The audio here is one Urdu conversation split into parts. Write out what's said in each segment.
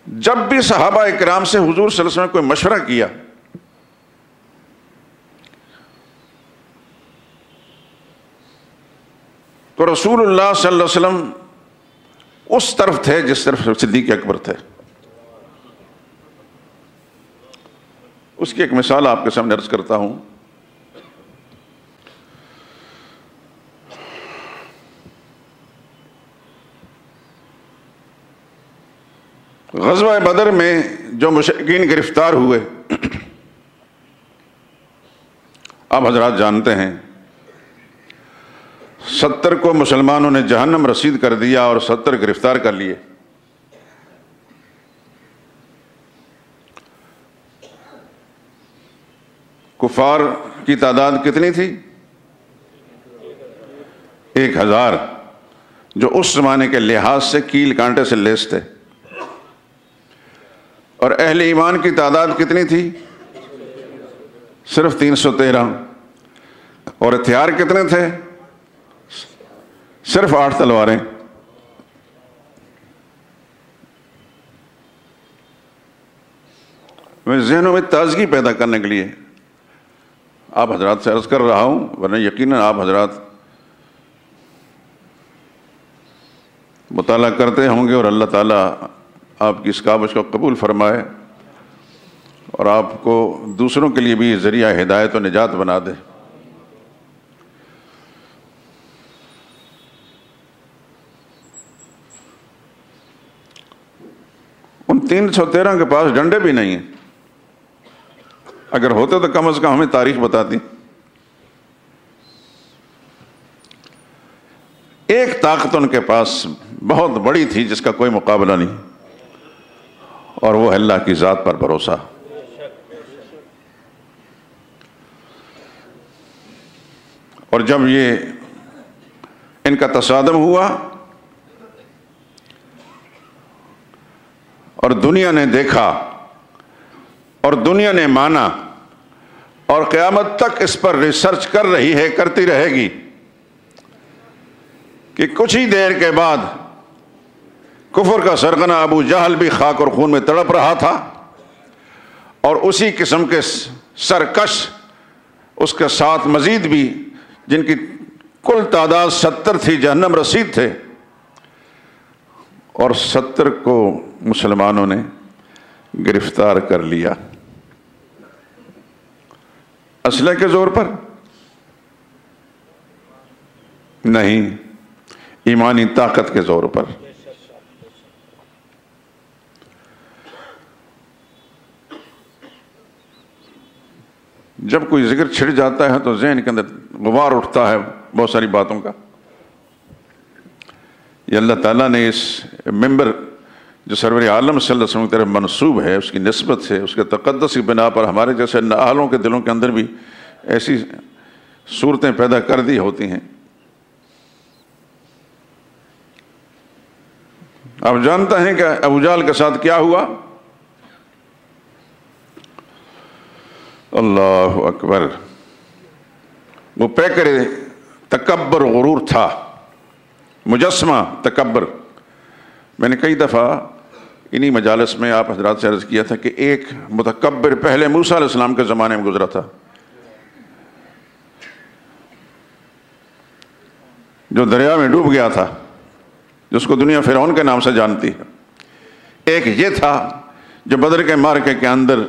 جب بھی صحابہ اکرام سے حضور صلی اللہ علیہ وسلم نے کوئی مشورہ کیا تو رسول اللہ صلی اللہ علیہ وسلم اس طرف تھے جس طرف صدیق اکبر تھے. اس کی ایک مثال آپ کے سامنے عرض کرتا ہوں. غزوہ بدر میں جو مشرکین گرفتار ہوئے آپ حضرات جانتے ہیں 70 کو مسلمانوں نے جہنم رسید کر دیا اور 70 گرفتار کر لیے. کفار کی تعداد کتنی تھی؟ 1000 جو اس زمانے کے لحاظ سے کیل کانٹے سے لیس تھے. اور اہل ایمان کی تعداد کتنی تھی؟ صرف 313. اور ہتھیار کتنے تھے؟ صرف 8 تلواریں. میں ذہنوں میں تازگی پیدا کرنے کے لیے آپ حضرات سے عرض کر رہا ہوں، ورنہ یقیناً آپ حضرات مطالعہ کرتے ہوں گے اور اللہ تعالیٰ آپ کی اس کاوش کو قبول فرمائے اور آپ کو دوسروں کے لیے بھی ذریعہ ہدایت و نجات بنا دے. ان 313 کے پاس ڈنڈے بھی نہیں ہیں. اگر ہوتے تو کم از کم ہمیں تاریخ بتاتی. ایک طاقت ان کے پاس بہت بڑی تھی جس کا کوئی مقابلہ نہیں، اور وہ اللہ کی ذات پر بھروسہ. اور جب یہ ان کا تصادم ہوا اور دنیا نے دیکھا اور دنیا نے مانا اور قیامت تک اس پر ریسرچ کر رہی ہے، کرتی رہے گی کہ کچھ ہی دیر کے بعد کفر کا سرغنہ ابو جہل بھی خاک اور خون میں تڑپ رہا تھا، اور اسی قسم کے سرکش اس کے ساتھ مزید بھی جن کی کل تعداد 70 تھی جہنم رسید تھے، اور 70 کو مسلمانوں نے گرفتار کر لیا. اسلحے کے زور پر نہیں، ایمانی طاقت کے زور پر. جب کوئی ذکر چھڑ جاتا ہے تو ذہن کے اندر غبار اٹھتا ہے بہت ساری باتوں کا. یہ اللہ تعالیٰ نے اس ممبر جو سرور عالم صلی اللہ علیہ وسلم کی طرف منسوب ہے، اس کی نسبت سے، اس کے تقدس کی بنا پر ہمارے جیسے نااہلوں کے دلوں کے اندر بھی ایسی صورتیں پیدا کر دی ہوتی ہیں. آپ جانتے ہیں کہ ابو جہل کے ساتھ کیا ہوا؟ اللہ اکبر. وہ پیکر تکبر غرور تھا، مجسمہ تکبر. میں نے کئی دفعہ انہی مجالس میں آپ حضرات سے عرض کیا تھا کہ ایک متکبر پہلے موسیٰ علیہ السلام کے زمانے میں گزرا تھا، جو دریا میں ڈوب گیا تھا، جس کو دنیا فرعون کے نام سے جانتی ہے. ایک یہ تھا جو بدر کے معرکے کے اندر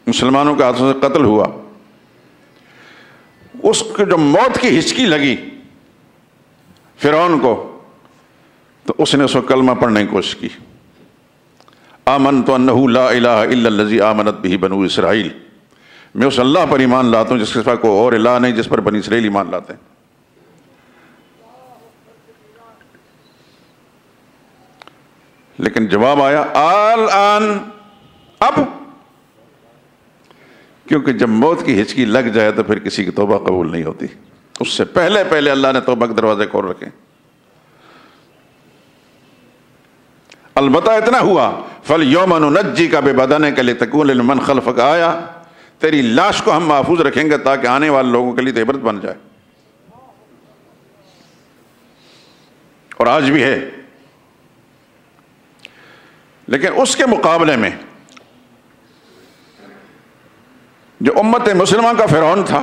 مسلمانوں کے ہاتھوں سے قتل ہوا. اس کو جو موت کی ہچکی لگی فرعون کو، تو اس نے اس کو کلمہ پڑھنے کی کوشش کی. آمنت انہ لا الہ الا الذی آمنت بہ بنو اسرائیل. میں اس اللہ پر ایمان لاتا ہوں جس کے سوا کوئی اور الہ نہیں، جس پر بنی اسرائیل ایمان لاتے ہیں. لیکن جواب آیا الآن، اب. کیونکہ جب موت کی ہچکی لگ جائے تو پھر کسی کی توبہ قبول نہیں ہوتی. اس سے پہلے پہلے اللہ نے توبہ کے دروازے کھول رکھے. البتہ اتنا ہوا فَالْيَوْمَ نُنَجِّيكَ بِبَدَنِكَ لِتَكُونَ لِمَنْ خَلْفَكَ آیَةً. تیری لاش کو ہم محفوظ رکھیں گے تاکہ آنے والے لوگوں کے لیے عبرت بن جائے. اور آج بھی ہے. لیکن اس کے مقابلے میں جو امت مسلمہ کا فرعون تھا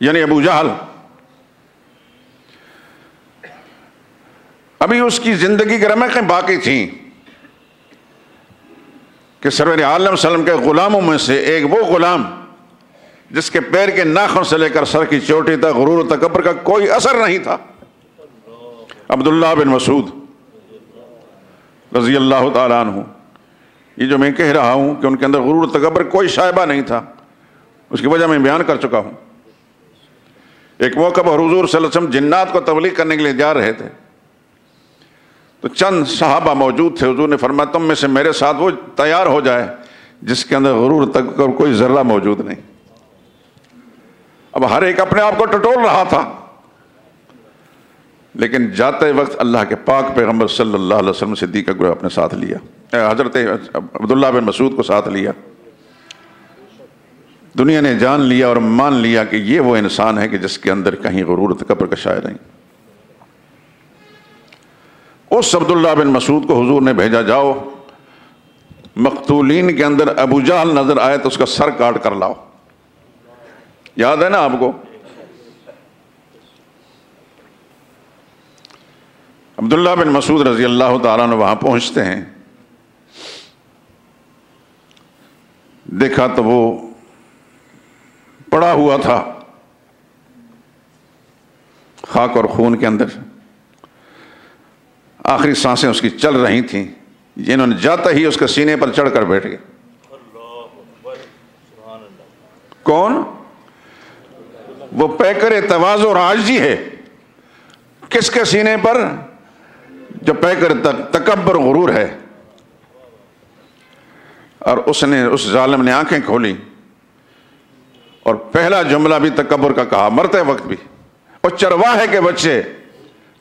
یعنی ابو جہل، ابھی اس کی زندگی کی رمقیں باقی تھیں کہ سرور عالم صلی اللہ علیہ وسلم کے غلاموں میں سے ایک وہ غلام جس کے پیر کے ناخن سے لے کر سر کی چوٹی تک غرور و تکبر کا کوئی اثر نہیں تھا، عبداللہ بن مسعود رضی اللہ تعالیٰ عنہ. یہ جو میں کہہ رہا ہوں کہ ان کے اندر غرور و تکبر کوئی شائبہ نہیں تھا، اس کی وجہ میں بیان کر چکا ہوں. ایک موقع پر حضور صلی اللہ علیہ وسلم جنات کو تبلیغ کرنے کے لیے جا رہے تھے تو چند صحابہ موجود تھے. حضور نے فرمایا تم میں سے میرے ساتھ وہ تیار ہو جائے جس کے اندر غرور تک کوئی ذرہ موجود نہیں. اب ہر ایک اپنے آپ کو ٹٹول رہا تھا، لیکن جاتے وقت اللہ کے پاک پیغمبر صلی اللہ علیہ وسلم صدیق اکبر اپنے ساتھ لیا، حضرت عبداللہ بن مسعود کو ساتھ لیا. دنیا نے جان لیا اور مان لیا کہ یہ وہ انسان ہے کہ جس کے اندر کہیں غرور تکبر کا شائع نہیں. اس عبداللہ بن مسعود کو حضور نے بھیجا جاؤ مقتولین کے اندر ابو جہل نظر آئے تو اس کا سر کاٹ کر لاؤ. یاد ہے نا آپ کو؟ عبداللہ بن مسعود رضی اللہ تعالیٰ عنہ وہاں پہنچتے ہیں، دیکھا تو وہ پڑا ہوا تھا خاک اور خون کے اندر، آخری سانسیں اس کی چل رہی تھیں. انہوں نے جاتا ہی اس کے سینے پر چڑھ کر بیٹھ گئے. کون؟ وہ پیکر تواضع اور عاجزی ہے. کس کے سینے پر؟ جو پیکر تکبر غرور ہے. اور اس ظالم نے آنکھیں کھولی اور پہلا جملہ بھی تکبر کا کہا مرتے وقت بھی، اور چرواہے کے بچے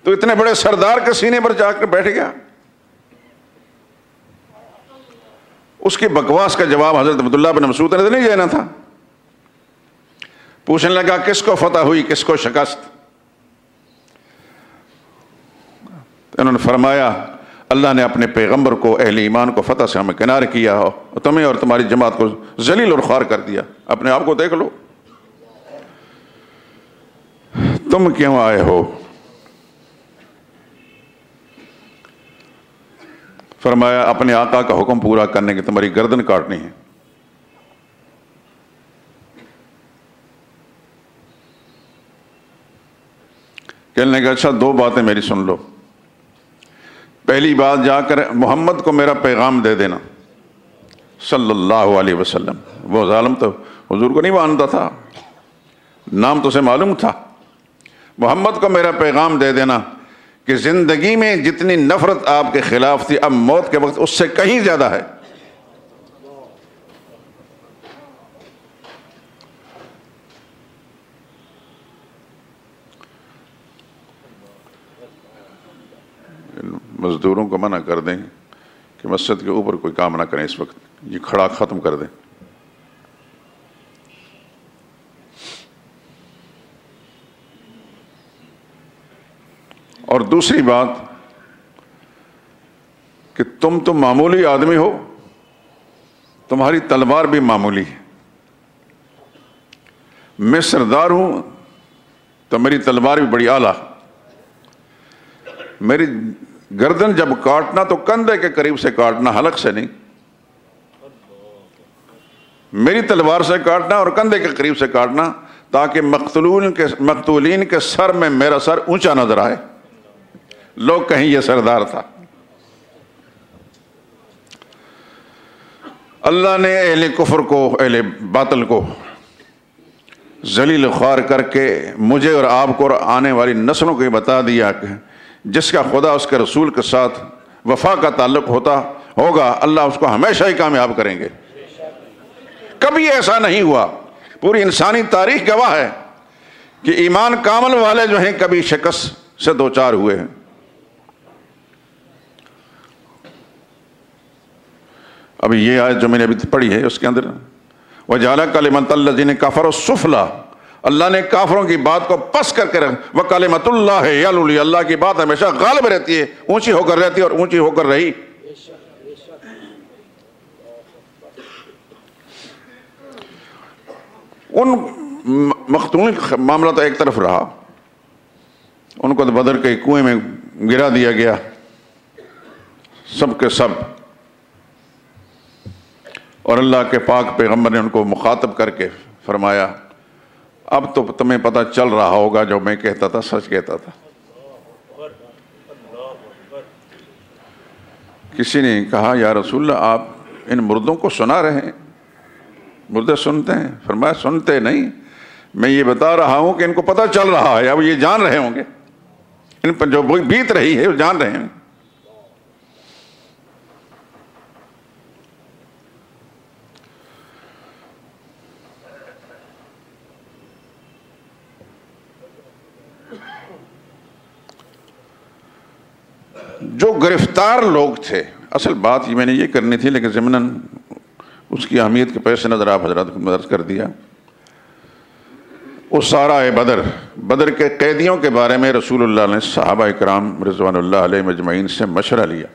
تو اتنے بڑے سردار کے سینے پر جا کر بیٹھ گیا. اس کی بکواس کا جواب حضرت عبداللہ بن مسعود نے نہیں دینا تھا. پوچھنے لگا کس کو فتح ہوئی، کس کو شکست؟ انہوں نے فرمایا اللہ نے اپنے پیغمبر کو، اہل ایمان کو فتح سے ہمیں کنار کیا ہو، تمہیں اور تمہاری جماعت کو ذلیل اور خوار کر دیا. اپنے آپ کو دیکھ لو، تم کیوں آئے ہو؟ فرمایا اپنے آقا کا حکم پورا کرنے کی، تمہاری گردن کاٹنی ہے. کہنے لگا اچھا دو باتیں میری سن لو. پہلی بات، جا کر محمد کو میرا پیغام دے دینا صلی اللہ علیہ وسلم. وہ ظالم تو حضور کو نہیں مانتا تھا، نام تو اسے معلوم تھا. محمد کو میرا پیغام دے دینا کہ زندگی میں جتنی نفرت آپ کے خلاف تھی اب موت کے وقت اس سے کہیں زیادہ ہے. مزدوروں کو منع کر دیں کہ مسجد کے اوپر کوئی کام نہ کریں اس وقت، یہ کھڑا ختم کر دیں. اور دوسری بات کہ تم تو معمولی آدمی ہو، تمہاری تلوار بھی معمولی ہے. میں سردار ہوں تو میری تلوار بھی بڑی اعلیٰ. میری گردن جب کاٹنا تو کندھے کے قریب سے کاٹنا، حلق سے نہیں. میری تلوار سے کاٹنا اور کندھے کے قریب سے کاٹنا تاکہ مقتولین کے سر میں میرا سر اونچا نظر آئے، لوگ کہیں یہ سردار تھا. اللہ نے اہل کفر کو، اہل باطل کو ذلیل خوار کر کے مجھے اور آپ کو اور آنے والی نسلوں کو یہ بتا دیا کہ جس کا خدا اس کے رسول کے ساتھ وفا کا تعلق ہوگا اللہ اس کو ہمیشہ ہی کامیاب کریں گے. کبھی ایسا نہیں ہوا. پوری انسانی تاریخ گواہ ہے کہ ایمان کامل والے جو ہیں کبھی شکست سے دوچار ہوئے ہیں. ابھی یہ آیت جو میں نے ابھی پڑھی ہے اس کے اندر وَجَعَلَ كَلِمَةَ الَّذِينَ كَفَرُوا السُّفْلَىٰ، اللہ نے کافروں کی بات کو پس کر کے وَكَلِمَةُ اللَّهِ يَعْلُو، اللہ کی بات ہمیشہ غالب رہتی ہے، اونچی ہو کر رہتی ہے اور اونچی ہو کر رہی. ان مقتولین کا معاملہ تو ایک طرف رہا، ان کو تو بدر کے کنویں میں گرا دیا گیا سب کے سب، اور اللہ کے پاک پیغمبر نے ان کو مخاطب کر کے فرمایا اب تو تمہیں پتہ چل رہا ہوگا جو میں کہتا تھا سچ کہتا تھا۔ کسی نے کہا یا رسول اللہ آپ ان مردوں کو سنا رہے ہیں، مردے سنتے ہیں؟ فرمایا سنتے نہیں، میں یہ بتا رہا ہوں کہ ان کو پتہ چل رہا ہے، اب یہ جان رہے ہوں گے، ان پر جو بیت رہی ہے وہ جان رہے ہیں۔ جو گرفتار لوگ تھے، اصل بات میں نے یہ کرنی تھی لیکن ضمناً اس کی اہمیت کے پیش نظر آپ حضرات کو مدد کر دیا۔ وہ سارا بدر کے قیدیوں کے بارے میں رسول اللہ نے صحابہ اکرام رضوان اللہ علیہ مجمعین سے مشورہ لیا۔